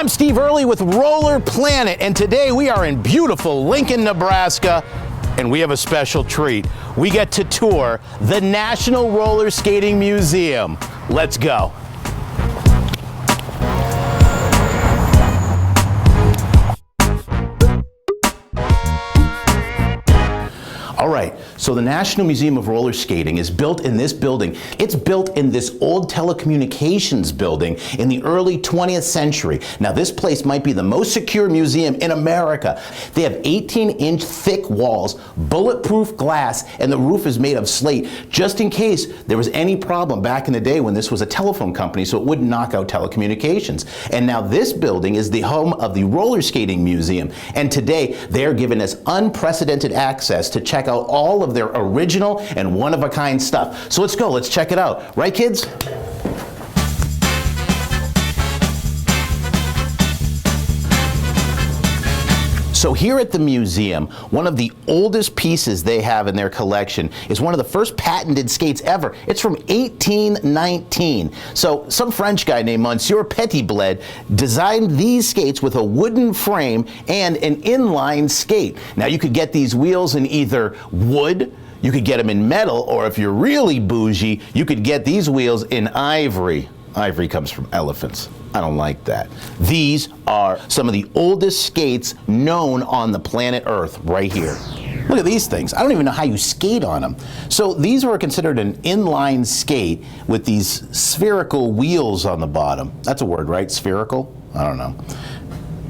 I'm Steve Early with Roller Planet, and today we are in beautiful Lincoln, Nebraska, and we have a special treat. We get to tour the National Roller Skating Museum. Let's go. All right, so the National Museum of Roller Skating is built in this building. It's built in this old telecommunications building in the early 20th century. Now, this place might be the most secure museum in America. They have 18-inch thick walls, bulletproof glass, and the roof is made of slate, just in case there was any problem back in the day when this was a telephone company, so it wouldn't knock out telecommunications. And now this building is the home of the Roller Skating Museum, and today they're giving us unprecedented access to check out all of their original and one-of-a-kind stuff. So let's go, let's check it out. Right, kids? So here at the museum, one of the oldest pieces they have in their collection is one of the first patented skates ever. It's from 1819. So some French guy named Monsieur Petitbled designed these skates with a wooden frame and an inline skate. Now you could get these wheels in either wood, you could get them in metal, or if you're really bougie, you could get these wheels in ivory. Ivory comes from elephants. I don't like that. These are some of the oldest skates known on the planet Earth right here. Look at these things. I don't even know how you skate on them. So these were considered an inline skate with these spherical wheels on the bottom. That's a word, right? Spherical? I don't know.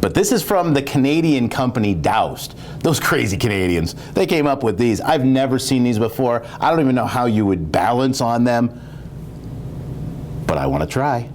But this is from the Canadian company Doused. Those crazy Canadians. They came up with these. I've never seen these before. I don't even know how you would balance on them. But I want to try.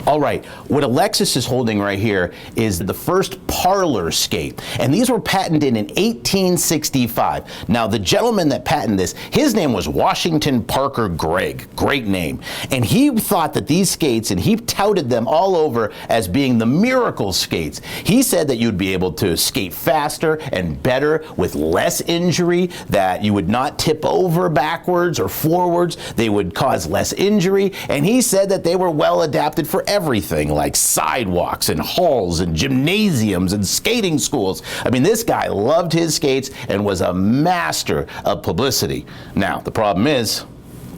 All right, what Alexis is holding right here is the first parlor skate, and these were patented in 1865. Now, the gentleman that patented this, his name was Washington Parker Gregg, great name, and he thought that these skates, and he touted them all over as being the miracle skates. He said that you'd be able to skate faster and better with less injury, that you would not tip over backwards or forwards, they would cause less injury, and he said that they were well adapted for everything like sidewalks and halls and gymnasiums and skating schools. I mean, this guy loved his skates and was a master of publicity. Now, the problem is,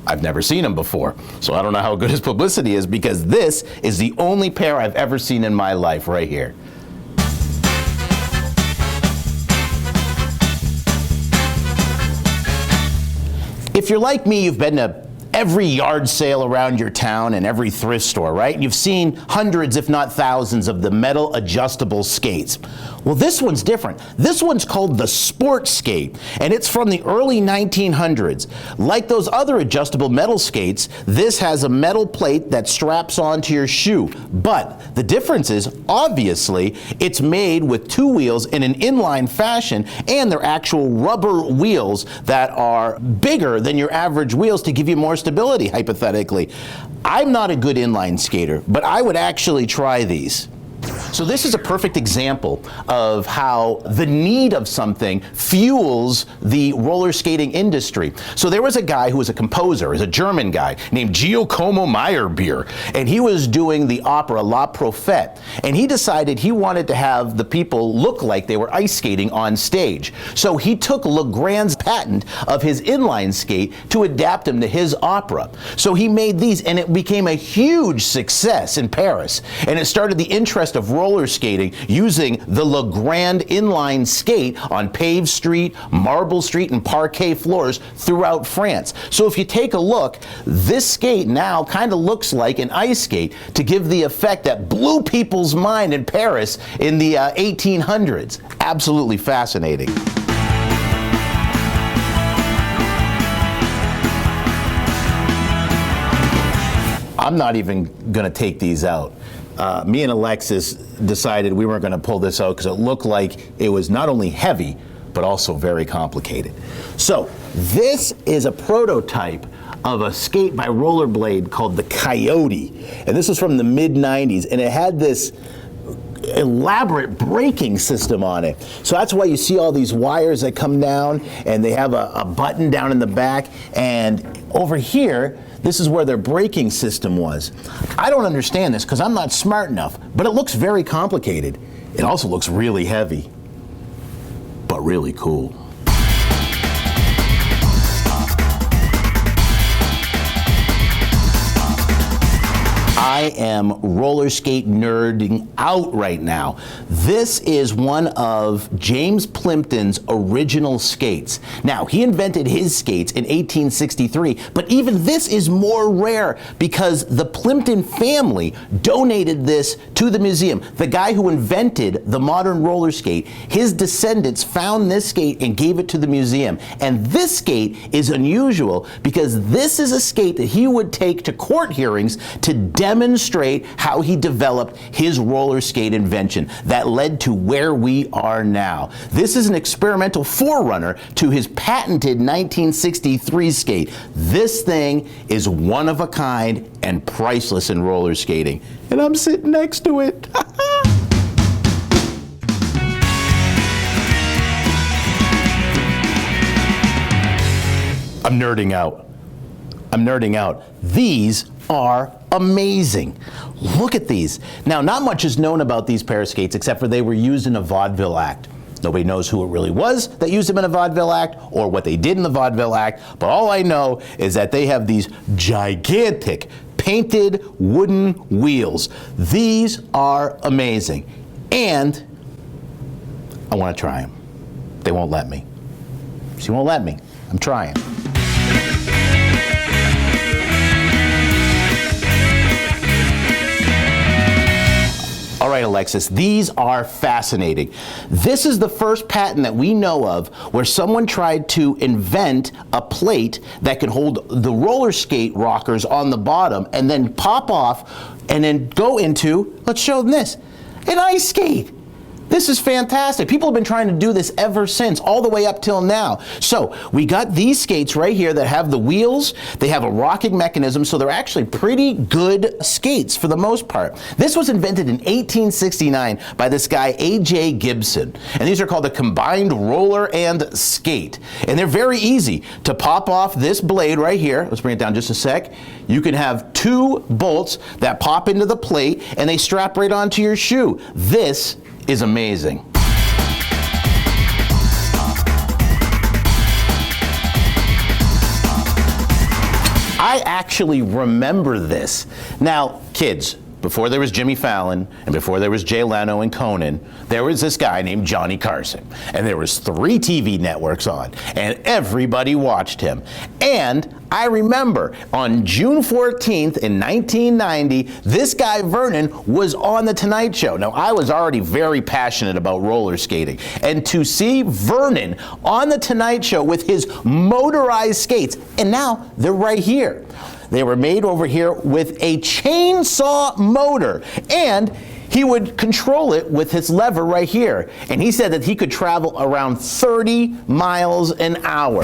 I've never seen him before, so I don't know how good his publicity is, because this is the only pair I've ever seen in my life right here. If you're like me, you've been to every yard sale around your town and every thrift store, right? You've seen hundreds, if not thousands, of the metal adjustable skates. Well, this one's different. This one's called the Sport Skate, and it's from the early 1900s. Like those other adjustable metal skates, this has a metal plate that straps onto your shoe. But the difference is, obviously, it's made with two wheels in an inline fashion, and they're actual rubber wheels that are bigger than your average wheels to give you more stability, hypothetically. I'm not a good inline skater, but I would actually try these. So this is a perfect example of how the need of something fuels the roller skating industry. So there was a guy who was a composer, is a German guy named Giacomo Meyerbeer, and he was doing the opera La Prophète, and he decided he wanted to have the people look like they were ice skating on stage. So he took Legrand's patent of his inline skate to adapt him to his opera. So he made these, and it became a huge success in Paris, and it started the interest of roller skating using the Legrand inline skate on paved street, marble street, and parquet floors throughout France. So if you take a look, this skate now kind of looks like an ice skate to give the effect that blew people's mind in Paris in the 1800s. Absolutely fascinating. I'm not even going to take these out. Me and Alexis decided we weren't going to pull this out because it looked like it was not only heavy, but also very complicated. So this is a prototype of a skate by Rollerblade called the Coyote. And this was from the mid-90s, and it had this elaborate braking system on it. So that's why you see all these wires that come down, and they have a button down in the back, and over here, this is where their braking system was. I don't understand this because I'm not smart enough, but it looks very complicated. It also looks really heavy, but really cool. I am roller skate nerding out right now. This is one of James Plimpton's original skates. Now, he invented his skates in 1863, but even this is more rare because the Plimpton family donated this to the museum. The guy who invented the modern roller skate, his descendants found this skate and gave it to the museum. And this skate is unusual because this is a skate that he would take to court hearings to demonstrate how he developed his roller skate invention that led to where we are now. This is an experimental forerunner to his patented 1963 skate. This thing is one of a kind and priceless in roller skating. And I'm sitting next to it. I'm nerding out. I'm nerding out. These are amazing. Look at these. Now, not much is known about these pair of skates except for they were used in a vaudeville act. Nobody knows who it really was that used them in a vaudeville act or what they did in the vaudeville act, but all I know is that they have these gigantic painted wooden wheels. These are amazing. And I want to try them. They won't let me. She won't let me. I'm trying. All right, Alexis, these are fascinating. This is the first patent that we know of where someone tried to invent a plate that could hold the roller skate rockers on the bottom and then pop off and then go into, let's show them this, an ice skate. This is fantastic. People have been trying to do this ever since, all the way up till now. So we got these skates right here that have the wheels. They have a rocking mechanism, so they're actually pretty good skates for the most part. This was invented in 1869 by this guy, A.J. Gibson. And these are called a combined roller and skate. And they're very easy to pop off this blade right here. Let's bring it down just a sec. You can have two bolts that pop into the plate and they strap right onto your shoe. This is amazing. I actually remember this. Now, kids, before there was Jimmy Fallon and before there was Jay Leno and Conan, there was this guy named Johnny Carson. And there was 3 TV networks on, and everybody watched him. And I remember on June 14th in 1990, this guy Vernon was on The Tonight Show. Now, I was already very passionate about roller skating. And to see Vernon on The Tonight Show with his motorized skates, and now they're right here. They were made over here with a chainsaw motor, and he would control it with his lever right here. And he said that he could travel around 30 miles an hour.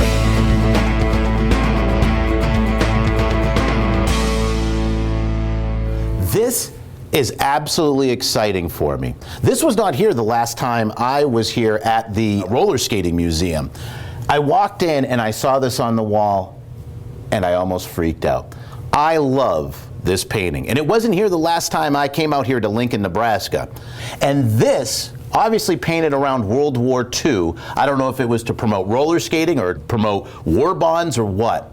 This is absolutely exciting for me. This was not here the last time I was here at the Roller Skating Museum. I walked in and I saw this on the wall and I almost freaked out. I love this painting. And it wasn't here the last time I came out here to Lincoln, Nebraska. And this, obviously painted around World War II. I don't know if it was to promote roller skating or promote war bonds or what.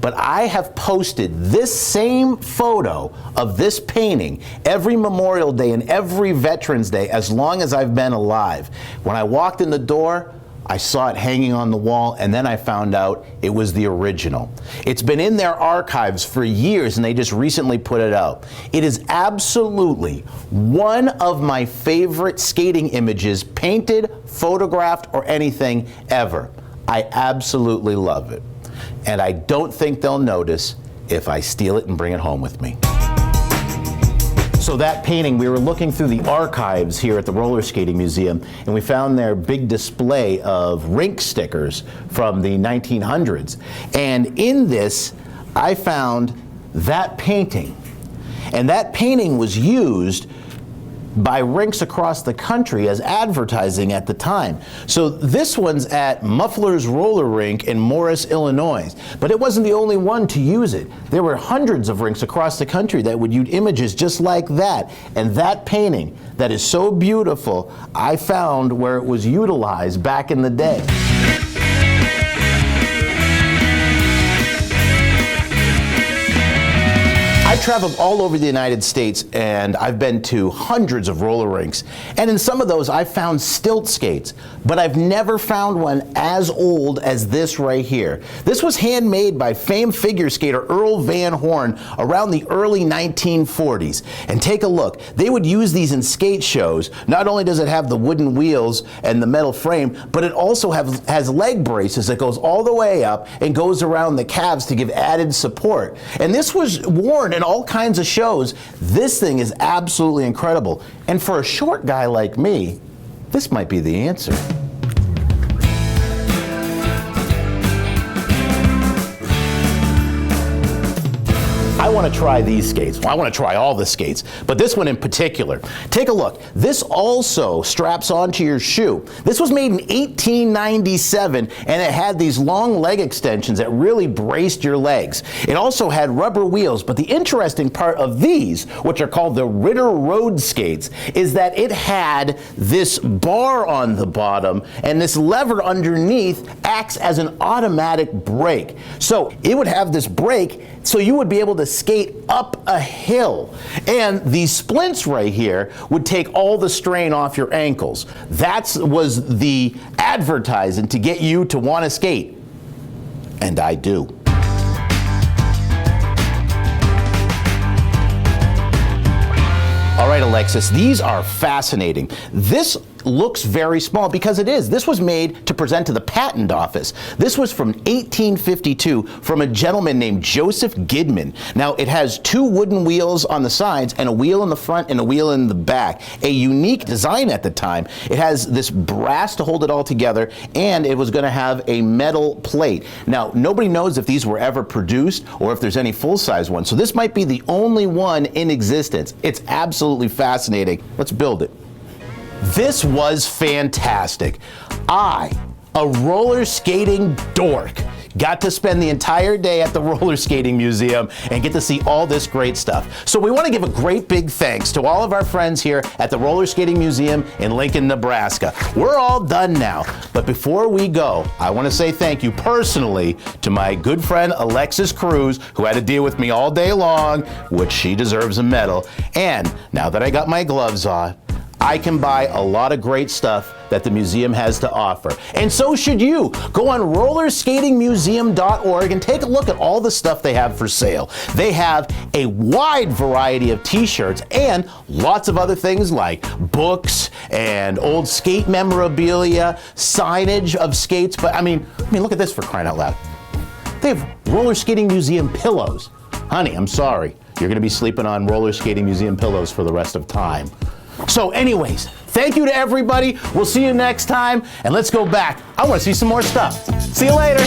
But I have posted this same photo of this painting every Memorial Day and every Veterans Day as long as I've been alive. When I walked in the door, I saw it hanging on the wall, and then I found out it was the original. It's been in their archives for years, and they just recently put it out. It is absolutely one of my favorite skating images, painted, photographed, or anything ever. I absolutely love it. And I don't think they'll notice if I steal it and bring it home with me. So that painting, we were looking through the archives here at the Roller Skating Museum, and we found their big display of rink stickers from the 1900s. And in this, I found that painting. And that painting was used by rinks across the country as advertising at the time. So this one's at Muffler's Roller Rink in Morris, Illinois. But it wasn't the only one to use it. There were hundreds of rinks across the country that would use images just like that. And that painting, that is so beautiful, I found where it was utilized back in the day. I've traveled all over the United States and I've been to hundreds of roller rinks. And in some of those I've found stilt skates, but I've never found one as old as this right here. This was handmade by famed figure skater Earl Van Horn around the early 1940s. And take a look, they would use these in skate shows. Not only does it have the wooden wheels and the metal frame, but it also has leg braces that goes all the way up and goes around the calves to give added support. And this was worn in all kinds of shows. This thing is absolutely incredible. And for a short guy like me, this might be the answer. I want to try these skates. Well, I want to try all the skates, but this one in particular. Take a look. This also straps onto your shoe. This was made in 1897, and it had these long leg extensions that really braced your legs. It also had rubber wheels, but the interesting part of these, which are called the Ritter Road skates, is that it had this bar on the bottom, and this lever underneath acts as an automatic brake. So it would have this brake, so you would be able to skate up a hill. And these splints right here would take all the strain off your ankles. That was the advertising to get you to want to skate. And I do. All right, Alexis, these are fascinating. This looks very small because it is. This was made to present to the patent office. This was from 1852 from a gentleman named Joseph Gidman. Now, it has two wooden wheels on the sides and a wheel in the front and a wheel in the back. A unique design at the time. It has this brass to hold it all together, and it was going to have a metal plate. Now, nobody knows if these were ever produced or if there's any full-size ones, so this might be the only one in existence. It's absolutely fascinating. Let's build it. This was fantastic. I, a roller skating dork, got to spend the entire day at the Roller Skating Museum and get to see all this great stuff. So we want to give a great big thanks to all of our friends here at the Roller Skating Museum in Lincoln, Nebraska. We're all done now, but before we go, I want to say thank you personally to my good friend Alexis Cruz, who had to deal with me all day long, which she deserves a medal. And now that I got my gloves on, I can buy a lot of great stuff that the museum has to offer. And so should you. Go on rollerskatingmuseum.org and take a look at all the stuff they have for sale. They have a wide variety of t-shirts and lots of other things like books and old skate memorabilia, signage of skates. But I mean, look at this, for crying out loud. They have Roller Skating Museum pillows. Honey, I'm sorry. You're going to be sleeping on Roller Skating Museum pillows for the rest of time. So anyways, thank you to everybody. We'll see you next time. And let's go back. I want to see some more stuff. See you later.